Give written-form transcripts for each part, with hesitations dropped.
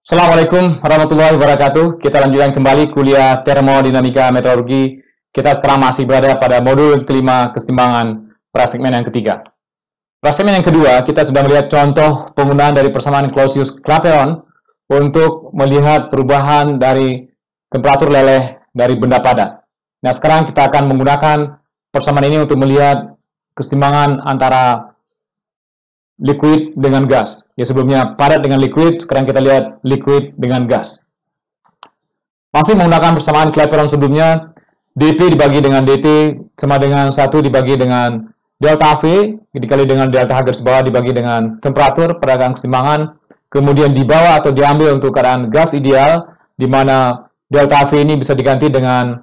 Assalamualaikum warahmatullahi wabarakatuh. Kita lanjutkan kembali kuliah termodinamika meteorologi. Kita sekarang masih berada pada modul kelima kesetimbangan pada segmen yang ketiga. Pada segmen yang kedua, kita sudah melihat contoh penggunaan dari persamaan Clausius-Clapeyron untuk melihat perubahan dari temperatur leleh dari benda padat. Nah, sekarang kita akan menggunakan persamaan ini untuk melihat kesetimbangan antara liquid dengan gas. Ya, sebelumnya padat dengan liquid, sekarang kita lihat liquid dengan gas. Masih menggunakan persamaan Clapeyron sebelumnya, dP dibagi dengan dt sama dengan 1 dibagi dengan delta V dikali dengan delta H garis bawah dibagi dengan temperatur pada kesetimbangan, kemudian dibawa atau diambil untuk keadaan gas ideal, di mana delta V ini bisa diganti dengan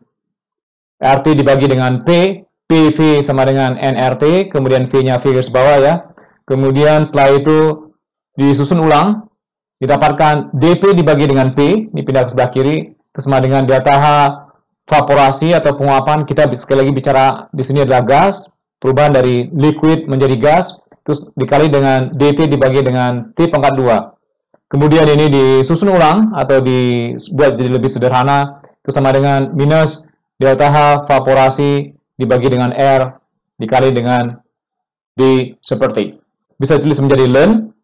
RT dibagi dengan P, PV sama dengan nRT, kemudian V-nya V garis bawah ya. Kemudian setelah itu disusun ulang, didapatkan dP dibagi dengan P, ini pindah ke sebelah kiri, itu sama dengan delta H vaporasi atau penguapan. Kita sekali lagi bicara di sini adalah gas, perubahan dari liquid menjadi gas, terus dikali dengan dT dibagi dengan T pangkat 2. Kemudian ini disusun ulang atau dibuat jadi lebih sederhana, itu sama dengan minus delta H vaporasi dibagi dengan R dikali dengan D seperti. Bisa tulis menjadi ln,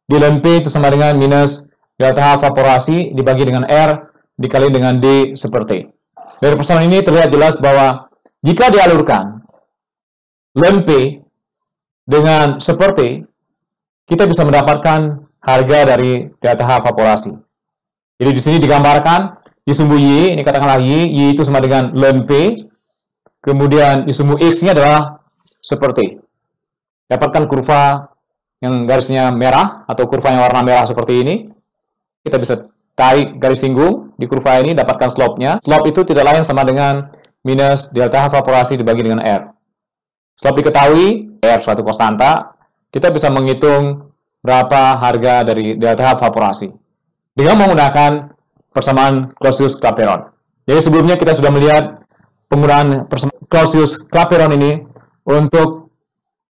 di ln P itu sama dengan minus delta H vaporasi dibagi dengan R dikali dengan D seperti. Dari persamaan ini terlihat jelas bahwa jika dialurkan ln P dengan seperti, kita bisa mendapatkan harga dari delta H vaporasi. Jadi di sini digambarkan di sumbu Y, ini katakanlah Y itu sama dengan ln P, kemudian di sumbu X-nya adalah seperti. Dapatkan kurva yang garisnya merah atau kurva yang warna merah seperti ini. Kita bisa tarik garis singgung di kurva ini, dapatkan slope-nya. Slope itu tidak lain sama dengan minus delta H vaporasi dibagi dengan R. Slope diketahui, R suatu konstanta. Kita bisa menghitung berapa harga dari delta H vaporasi dengan menggunakan persamaan Clausius-Clapeyron. Jadi sebelumnya kita sudah melihat penggunaan persamaan Clausius-Clapeyron ini untuk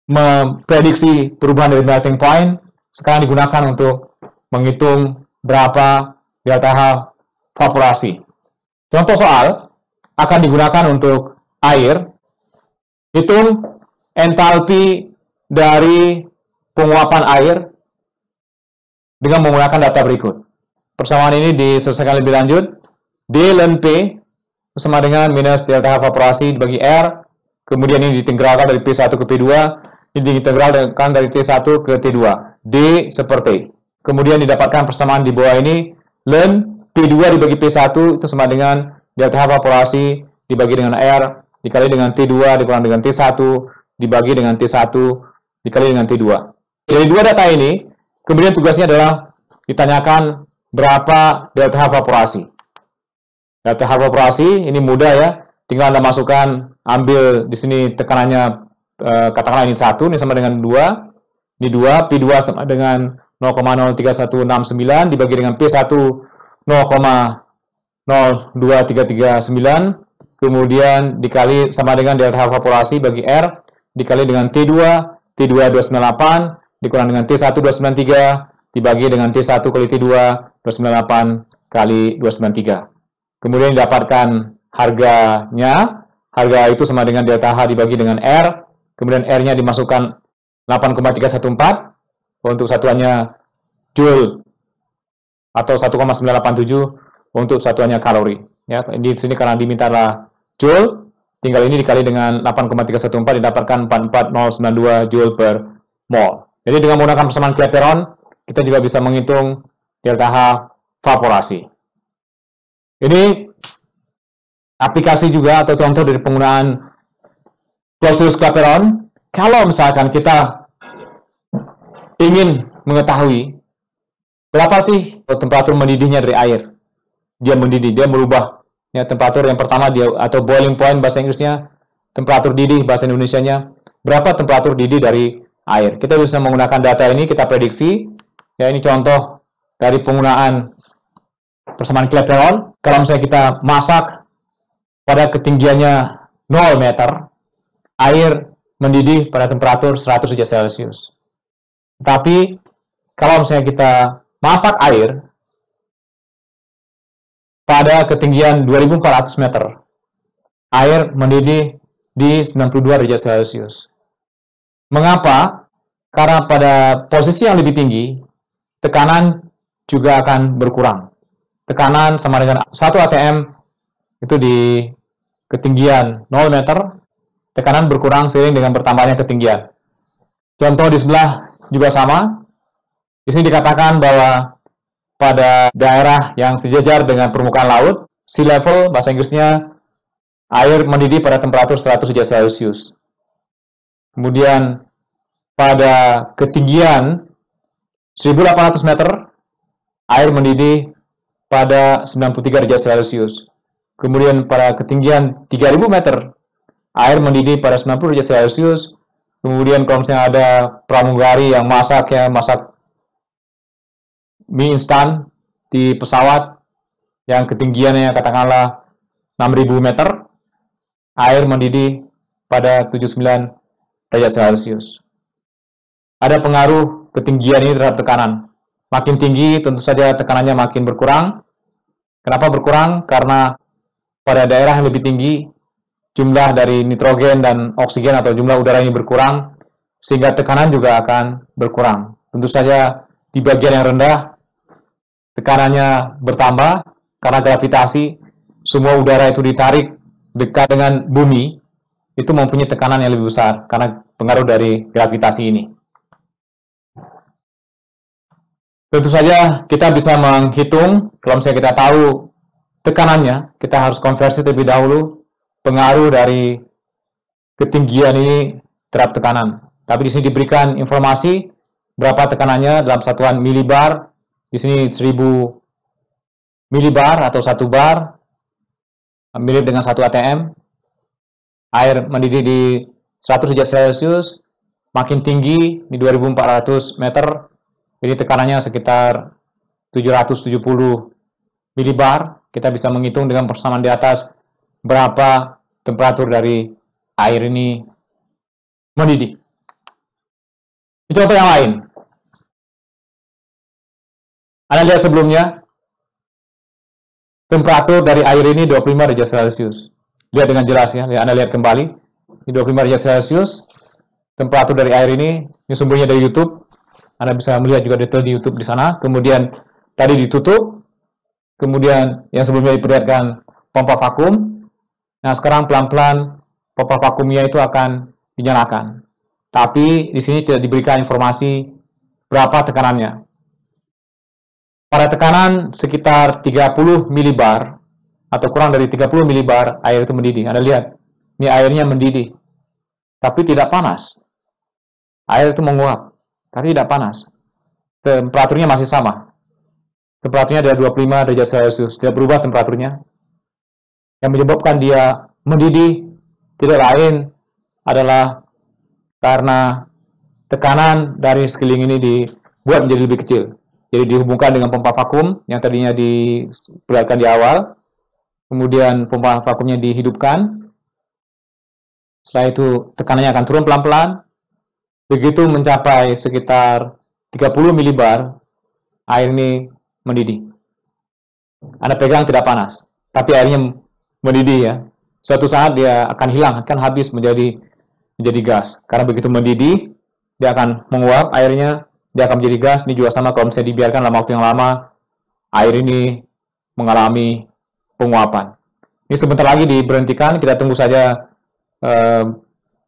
memprediksi perubahan dari melting point. Sekarang digunakan untuk menghitung berapa delta H vaporasi. Contoh soal akan digunakan untuk air. Hitung entalpi dari penguapan air dengan menggunakan data berikut. Persamaan ini diselesaikan lebih lanjut. D ln P sama dengan minus delta H vaporasi dibagi R. Kemudian ini diintegralkan dari P1 ke P2. Ini diintegralkan dari T1 ke T2. D seperti. Kemudian didapatkan persamaan di bawah ini. Ln P2 dibagi P1 itu sama dengan delta H vaporasi dibagi dengan R dikali dengan T2 dikurang dengan T1 dibagi dengan T1 dikali dengan T2. Dari dua data ini, kemudian tugasnya adalah ditanyakan berapa delta H vaporasi. Delta H vaporasi ini mudah ya. Tinggal Anda masukkan, ambil di sini tekanannya, katakanlah ini 1, ini sama dengan 2, ini 2, P2 sama dengan 0,03169 dibagi dengan P1 0,02339, kemudian dikali sama dengan delta H vaporasi bagi R, dikali dengan T2, T2 298, dikurang dengan T1 293, dibagi dengan T1 kali T2, 298 kali 293. Kemudian didapatkan harganya, harga itu sama dengan delta H dibagi dengan R, kemudian R-nya dimasukkan 8,314, untuk satuannya joule atau 1,987 untuk satuannya kalori. Ya, di sini karena diminta adalah joule, tinggal ini dikali dengan 8,314 didapatkan 44092 joule per mol. Jadi dengan menggunakan persamaan Clapeyron, kita juga bisa menghitung delta H vaporasi. Ini aplikasi juga atau contoh dari penggunaan Clausius-Clapeyron. Kalau misalkan kita ingin mengetahui berapa sih temperatur mendidihnya dari air, dia mendidih, dia merubah ya, temperatur yang pertama dia atau boiling point bahasa Inggrisnya, temperatur didih bahasa Indonesianya, berapa temperatur didih dari air. Kita bisa menggunakan data ini, kita prediksi ya. Ini contoh dari penggunaan persamaan Clapeyron. Kalau misalnya kita masak pada ketinggiannya 0 meter, air mendidih pada temperatur 100 derajat Celcius. Tapi kalau misalnya kita masak air pada ketinggian 2.400 meter, air mendidih di 92 derajat Celcius. Mengapa? Karena pada posisi yang lebih tinggi, tekanan juga akan berkurang. Tekanan sama dengan 1 atm itu di ketinggian 0 meter, tekanan berkurang seiring dengan bertambahnya ketinggian. Contoh di sebelah juga sama. Di sini dikatakan bahwa pada daerah yang sejajar dengan permukaan laut, sea level, bahasa Inggrisnya, air mendidih pada temperatur 100 derajat Celcius. Kemudian pada ketinggian 1.800 meter, air mendidih pada 93 derajat Celcius. Kemudian pada ketinggian 3.000 meter, air mendidih pada 90 derajat Celcius. Kemudian kalau misalnya ada pramugari yang masak mie instan di pesawat yang ketinggiannya katakanlah 6.000 meter, air mendidih pada 79 derajat Celcius. Ada pengaruh ketinggian ini terhadap tekanan. Makin tinggi tentu saja tekanannya makin berkurang. Kenapa berkurang? Karena pada daerah yang lebih tinggi jumlah dari nitrogen dan oksigen atau jumlah udara ini berkurang, sehingga tekanan juga akan berkurang. Tentu saja di bagian yang rendah tekanannya bertambah karena gravitasi, semua udara itu ditarik dekat dengan bumi, itu mempunyai tekanan yang lebih besar karena pengaruh dari gravitasi ini. Tentu saja kita bisa menghitung, kalau misalnya kita tahu tekanannya, kita harus konversi terlebih dahulu pengaruh dari ketinggian ini terhadap tekanan. Tapi di sini diberikan informasi berapa tekanannya dalam satuan milibar. Di sini 1000 milibar atau 1 bar, mirip dengan 1 atm. Air mendidih di 100 derajat Celcius, makin tinggi di 2.400 meter, ini tekanannya sekitar 770 milibar. Kita bisa menghitung dengan persamaan di atas berapa temperatur dari air ini mendidih. Ini contoh yang lain. Anda lihat sebelumnya, temperatur dari air ini 25 derajat Celcius. Lihat dengan jelas ya, Anda lihat kembali. Ini 25 derajat Celcius. Temperatur dari air ini sumbernya dari YouTube. Anda bisa melihat juga detail di YouTube di sana. Kemudian tadi ditutup. Kemudian yang sebelumnya diperlihatkan pompa vakum. Nah, sekarang pelan-pelan pompa vakumnya itu akan dinyalakan. Tapi di sini tidak diberikan informasi berapa tekanannya. Pada tekanan sekitar 30 milibar atau kurang dari 30 milibar, air itu mendidih. Anda lihat, ini airnya mendidih, tapi tidak panas. Air itu menguap, tapi tidak panas. Temperaturnya masih sama. Temperaturnya adalah 25 derajat Celcius, tidak berubah temperaturnya. Yang menyebabkan dia mendidih tidak lain adalah karena tekanan dari sekeliling ini dibuat menjadi lebih kecil. Jadi dihubungkan dengan pompa vakum yang tadinya diperlihatkan di awal. Kemudian pompa vakumnya dihidupkan. Setelah itu tekanannya akan turun pelan-pelan. Begitu mencapai sekitar 30 milibar, air ini mendidih. Anda pegang tidak panas, tapi airnya mendidih ya. Suatu saat dia akan hilang, akan habis menjadi gas. Karena begitu mendidih, dia akan menguap airnya, dia akan menjadi gas. Ini juga sama kalau misalnya dibiarkan dalam waktu yang lama, air ini mengalami penguapan. Ini sebentar lagi diberhentikan, kita tunggu saja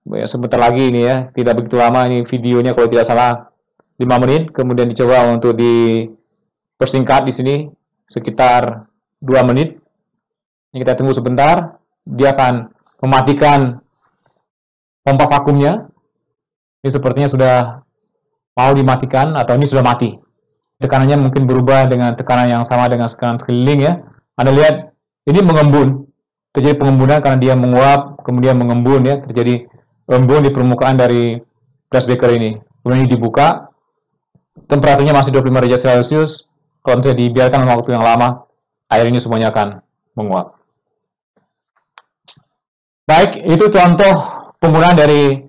sebentar lagi ini ya, tidak begitu lama ini videonya kalau tidak salah 5 menit, kemudian dicoba untuk dipersingkat di sini sekitar 2 menit. Ini kita tunggu sebentar, dia akan mematikan pompa vakumnya. Ini sepertinya sudah mau dimatikan atau ini sudah mati. Tekanannya mungkin berubah dengan tekanan yang sama dengan tekanan sekeliling ya. Anda lihat ini mengembun. Terjadi pengembunan karena dia menguap, kemudian mengembun ya, terjadi embun di permukaan dari glass beaker ini. Kemudian ini dibuka, temperaturnya masih 25 derajat Celcius. Kalau misalnya dibiarkan dalam waktu yang lama, air ini semuanya akan menguap. Baik, itu contoh penggunaan dari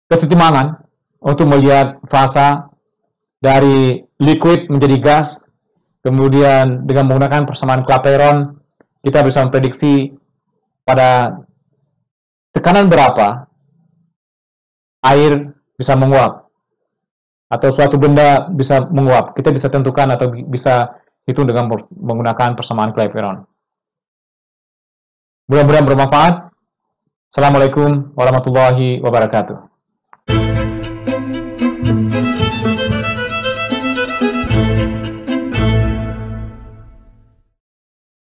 kesetimbangan untuk melihat fasa dari liquid menjadi gas Kemudian dengan menggunakan persamaan Clapeyron, kita bisa memprediksi pada tekanan berapa air bisa menguap atau suatu benda bisa menguap. Kita bisa tentukan atau bisa hitung dengan menggunakan persamaan Clapeyron. Mudah-mudahan bermanfaat. Assalamualaikum warahmatullahi wabarakatuh.